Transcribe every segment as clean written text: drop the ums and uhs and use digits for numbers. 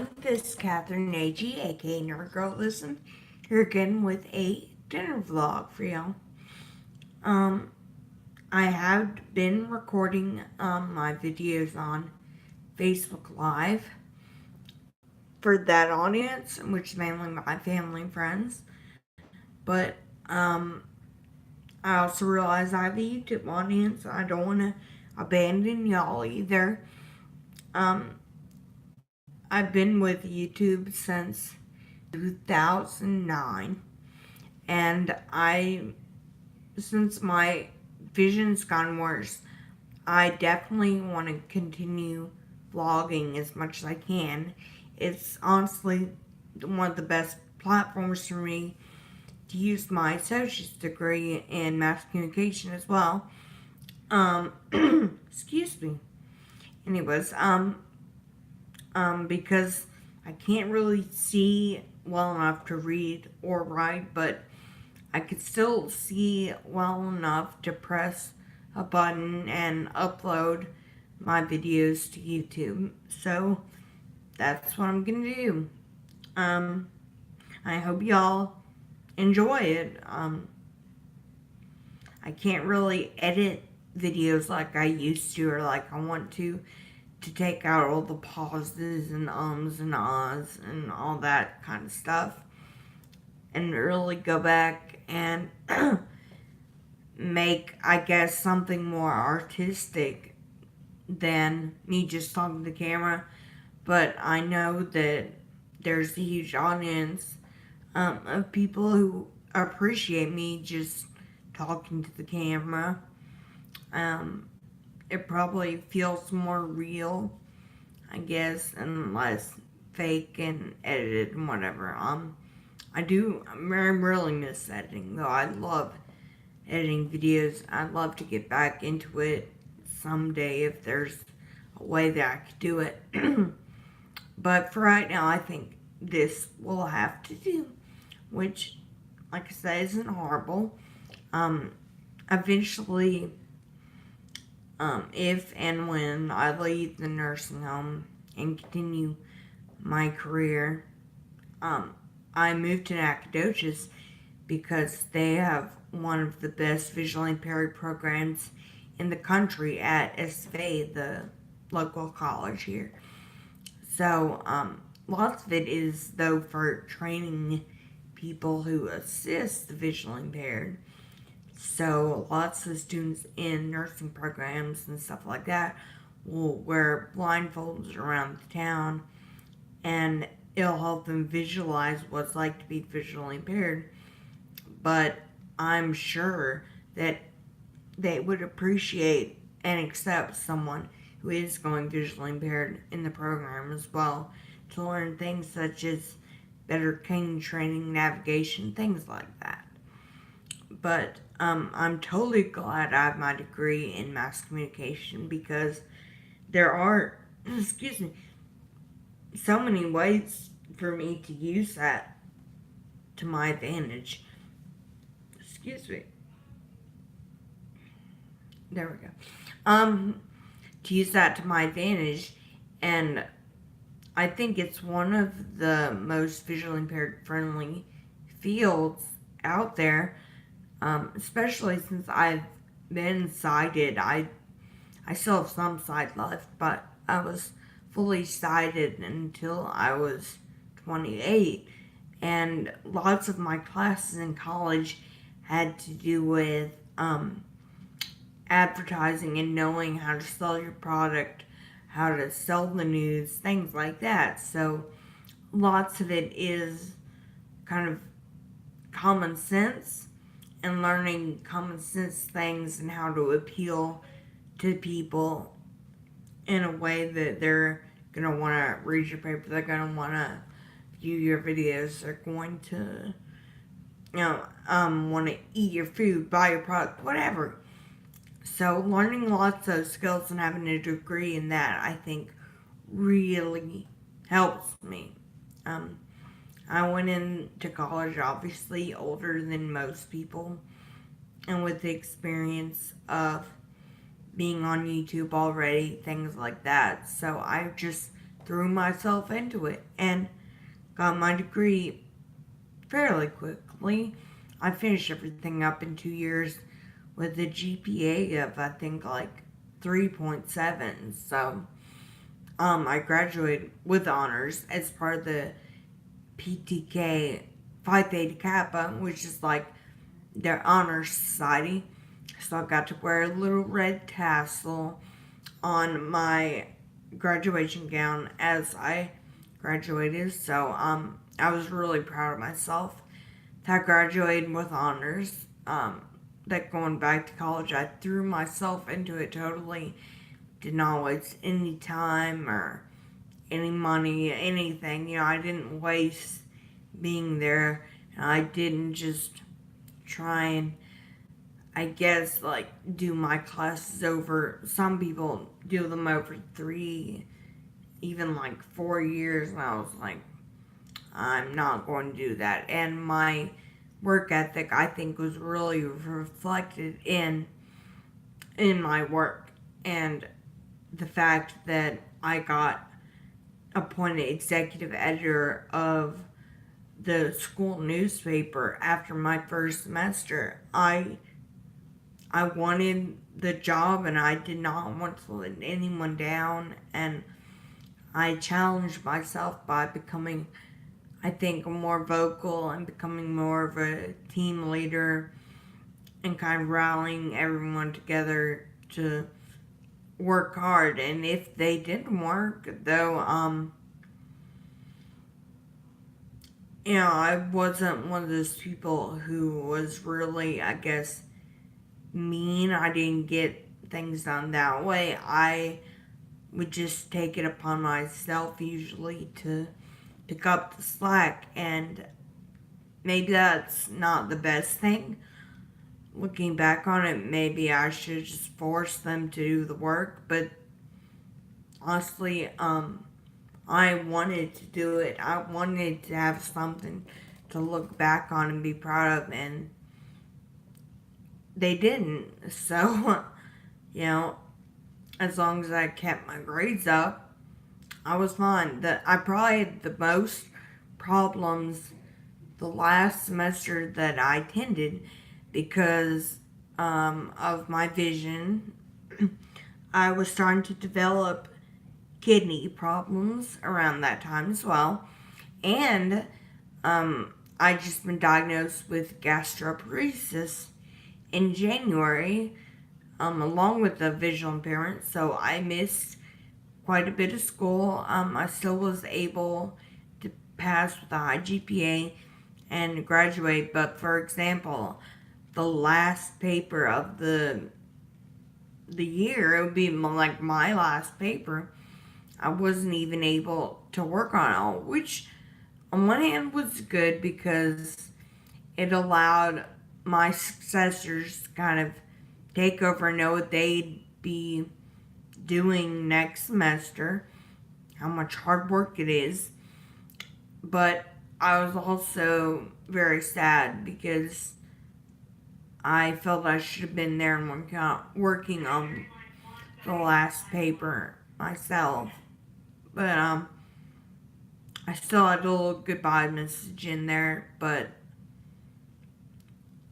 This is Catherine AG, aka Nerd Girl Listen, here again with a dinner vlog for y'all. Um, I have been recording my videos on Facebook Live for that audience, which is mainly my family and friends. But I also realize I have a YouTube audience. I don't want to abandon y'all either. Um, I've been with YouTube since 2009, and since my vision's gone worse, I definitely want to continue vlogging as much as I can. It's honestly one of the best platforms for me to use my associate's degree in mass communication as well. Excuse me. Anyways, because I can't really see well enough to read or write, but I could still see well enough to press a button and upload my videos to YouTube. So that's what I'm gonna do. Um, I hope y'all enjoy it. I can't really edit videos like I used to or like I want to take out all the pauses and ums and ahs and all that kind of stuff and really go back and make, I guess, something more artistic than me just talking to the camera. But I know that there's a huge audience of people who appreciate me just talking to the camera. Um, it probably feels more real, I guess, and less fake and edited and whatever. I really miss editing though. I love editing videos. I'd love to get back into it someday if there's a way that I could do it. But for right now, I think this will have to do, which, like I said, isn't horrible. Um, Eventually, if and when I leave the nursing home and continue my career, I moved to Nacogdoches because they have one of the best visually impaired programs in the country at SFA, the local college here. So, lots of it is, though, for training people who assist the visually impaired. So, lots of students in nursing programs and stuff like that will wear blindfolds around the town, and it'll help them visualize what it's like to be visually impaired. But I'm sure that they would appreciate and accept someone who is going visually impaired in the program as well to learn things such as better cane training, navigation, things like that. But I'm totally glad I have my degree in mass communication because there are, excuse me, so many ways for me to use that to my advantage. Excuse me. There we go. To use that to my advantage, and I think it's one of the most visually impaired friendly fields out there, especially since I've been sighted. I still have some sight left, but I was fully sighted until I was 28, and lots of my classes in college had to do with advertising and knowing how to sell your product, how to sell the news, things like that. So lots of it is kind of common sense and learning common sense things and how to appeal to people in a way that they're going to want to read your paper, they're going to want to view your videos, they're going to, want to eat your food, buy your product, whatever. So learning lots of skills and having a degree in that, I think, really helps me. I went into college obviously older than most people, and with the experience of being on YouTube already, things like that. So I just threw myself into it and got my degree fairly quickly. I finished everything up in 2 years with a GPA of, I think, like 3.7. So, I graduated with honors as part of the PTK Phi Theta Kappa, which is like their honor society. So I got to wear a little red tassel on my graduation gown as I graduated. So I was really proud of myself that I graduated with honors. That going back to college, I threw myself into it totally. Did not waste any time or any money, anything. You know, I didn't waste being there. And I didn't just try and, I guess, like, do my classes over. Some people do them over 3, even like 4 years. And I was like, I'm not going to do that. And my work ethic, I think, was really reflected in my work. And the fact that I got appointed executive editor of the school newspaper after my first semester. I wanted the job and I did not want to let anyone down, and I challenged myself by becoming, I think, more vocal and becoming more of a team leader and kind of rallying everyone together to work hard. And if they didn't work, though, you know, I wasn't one of those people who was really, I guess, mean. I didn't get things done that way. I would just take it upon myself usually to pick up the slack, and maybe that's not the best thing. Looking back on it, maybe I should just force them to do the work, but honestly, I wanted to do it. I wanted to have something to look back on and be proud of, and they didn't. So, you know, as long as I kept my grades up, I was fine. I probably had the most problems the last semester that I attended because of my vision. I was starting to develop kidney problems around that time as well. And I just been diagnosed with gastroparesis in January, along with a visual impairment. So I missed quite a bit of school. I still was able to pass with a high GPA and graduate. But for example, the last paper of the year, it would be like my last paper, I wasn't even able to work on it all, which on one hand was good because it allowed my successors to kind of take over and know what they'd be doing next semester, how much hard work it is. But I was also very sad because I felt I should have been there and working on the last paper myself. But I still had a little goodbye message in there, but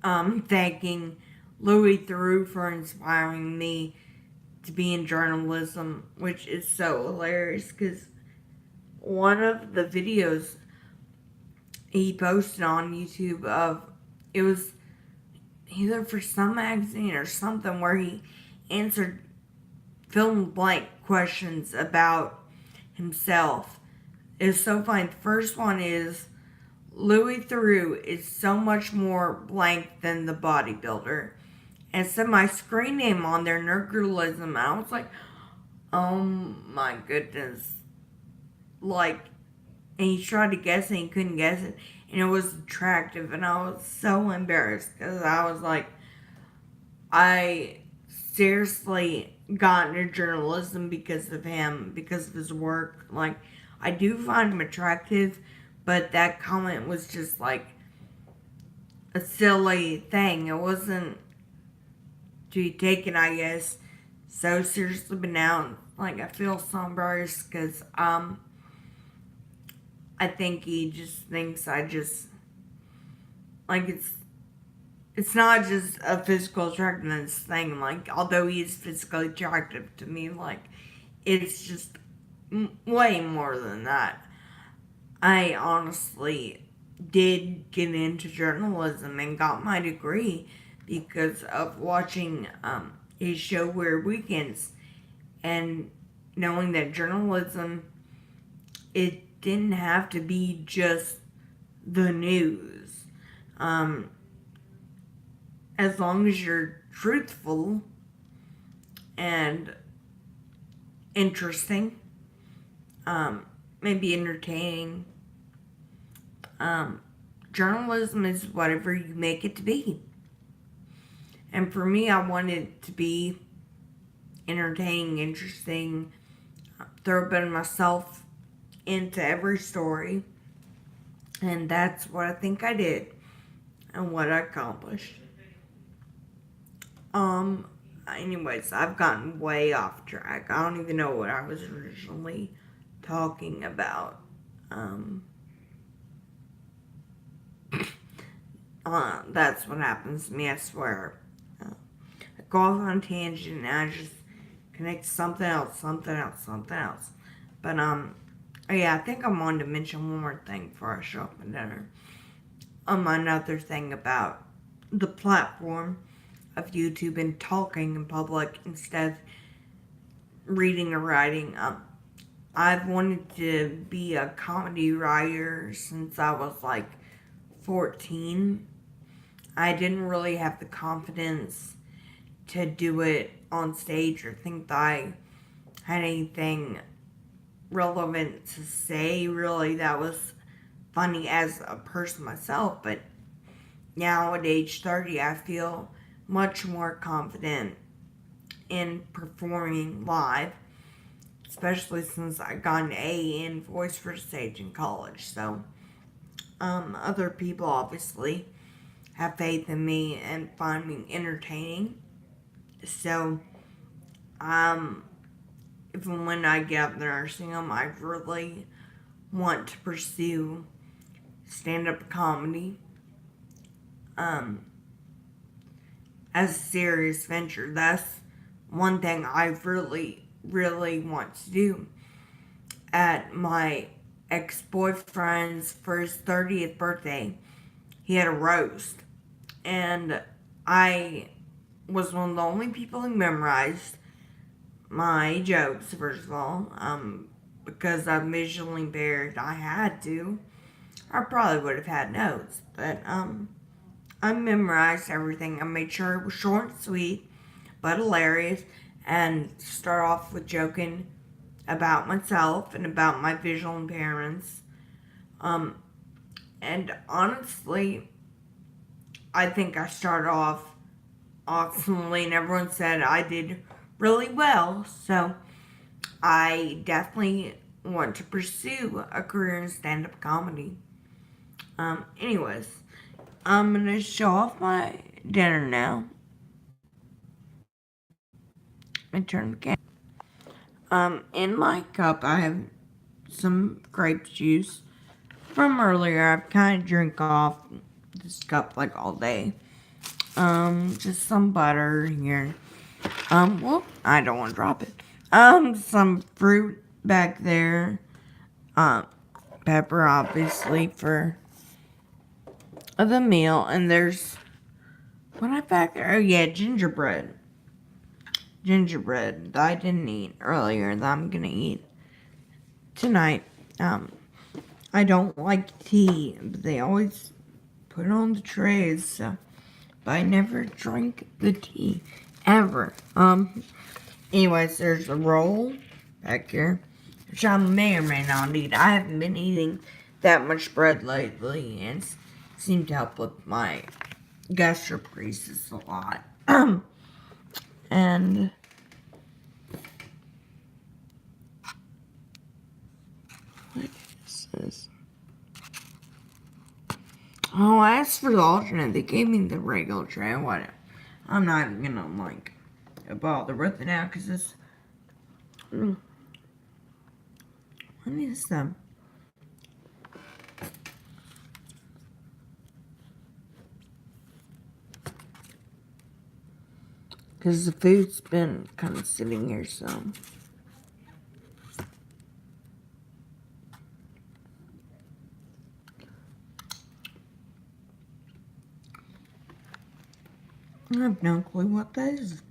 thanking Louis Theroux for inspiring me to be in journalism, which is so hilarious because one of the videos he posted on YouTube it was either for some magazine or something where he answered fill-in-the-blank questions about himself. It's so funny. The first one is, Louis Theroux is so much more blank than the bodybuilder. And it said my screen name on there, Nerdgirlism, and I was like, oh my goodness. Like, and he tried to guess and he couldn't guess it. And it was attractive, and I was so embarrassed because I was like, I seriously got into journalism because of him, because of his work. Like, I do find him attractive, but that comment was just like a silly thing. It wasn't to be taken, I guess, so seriously. But now, like, I feel so embarrassed because I think he just thinks I just, like, it's not just a physical attractiveness thing. Like, although he is physically attractive to me, like, it's just way more than that. I honestly did get into journalism and got my degree because of watching his show Weird Weekends and knowing that journalism, it didn't have to be just the news. Um, as long as you're truthful and interesting, maybe entertaining, um, journalism is whatever you make it to be. And for me, I wanted it to be entertaining, interesting, throw a bit of myself into every story. And that's what I think I did and what I accomplished. Anyways, I've gotten way off track. I don't even know what I was originally talking about. That's what happens to me, I swear. I go off on a tangent and I just connect something else. But, yeah, I think I wanted to mention one more thing before I show up at dinner. Another thing about the platform of YouTube and talking in public instead of reading or writing. I've wanted to be a comedy writer since I was like 14. I didn't really have the confidence to do it on stage or think that I had anything relevant to say, really, that was funny as a person myself. But now at age 30, I feel much more confident in performing live, especially since I got an A in voice for stage in college. So, other people obviously have faith in me and find me entertaining. So, even when I get out of the nursing home, I really want to pursue stand-up comedy as a serious venture. That's one thing I really, really want to do. At my ex-boyfriend's for his 30th birthday, he had a roast. And I was one of the only people who memorized my jokes, first of all. Because I'm visually impaired, I had to. I probably would have had notes, but I memorized everything. I made sure it was short and sweet, but hilarious, and start off with joking about myself and about my visual impairments. And honestly, I think I started off awesomely, and everyone said I did really well. So I definitely want to pursue a career in stand-up comedy. Anyways, I'm gonna show off my dinner now. I turn the camera. In my cup, I have some grape juice from earlier. I've kind of drink off this cup like all day. Just some butter here. Whoop, I don't want to drop it. Some fruit back there. Pepper, obviously, for the meal. And there's, what I back there? Oh, yeah, gingerbread. Gingerbread that I didn't eat earlier that I'm gonna eat tonight. I don't like tea, but they always put it on the trays, so, but I never drink the tea, ever. Anyways, there's a roll back here, which I may or may not eat. I haven't been eating that much bread lately, and it seemed to help with my gastroparesis a lot. And what is this? Oh, I asked for the alternate. They gave me the regular tray. Whatever. I'm not even gonna, like, bother with it now, because it's... What is them? because the food's been kind of sitting here, so. I have no clue what that is.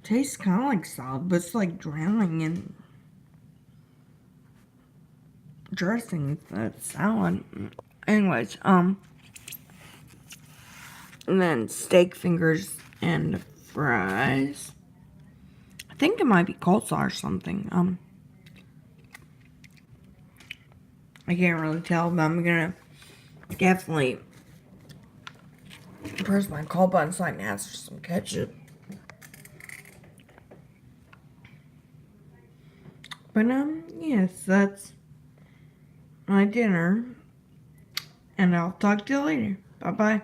Tastes kind of like salad, but it's like drowning in dressing. That's salad. Anyways, and then steak fingers and fries. I think it might be coleslaw or something. I can't really tell, but I'm gonna definitely press my call button so I can ask for some ketchup. But yes, that's my dinner, and I'll talk to you later. Bye bye.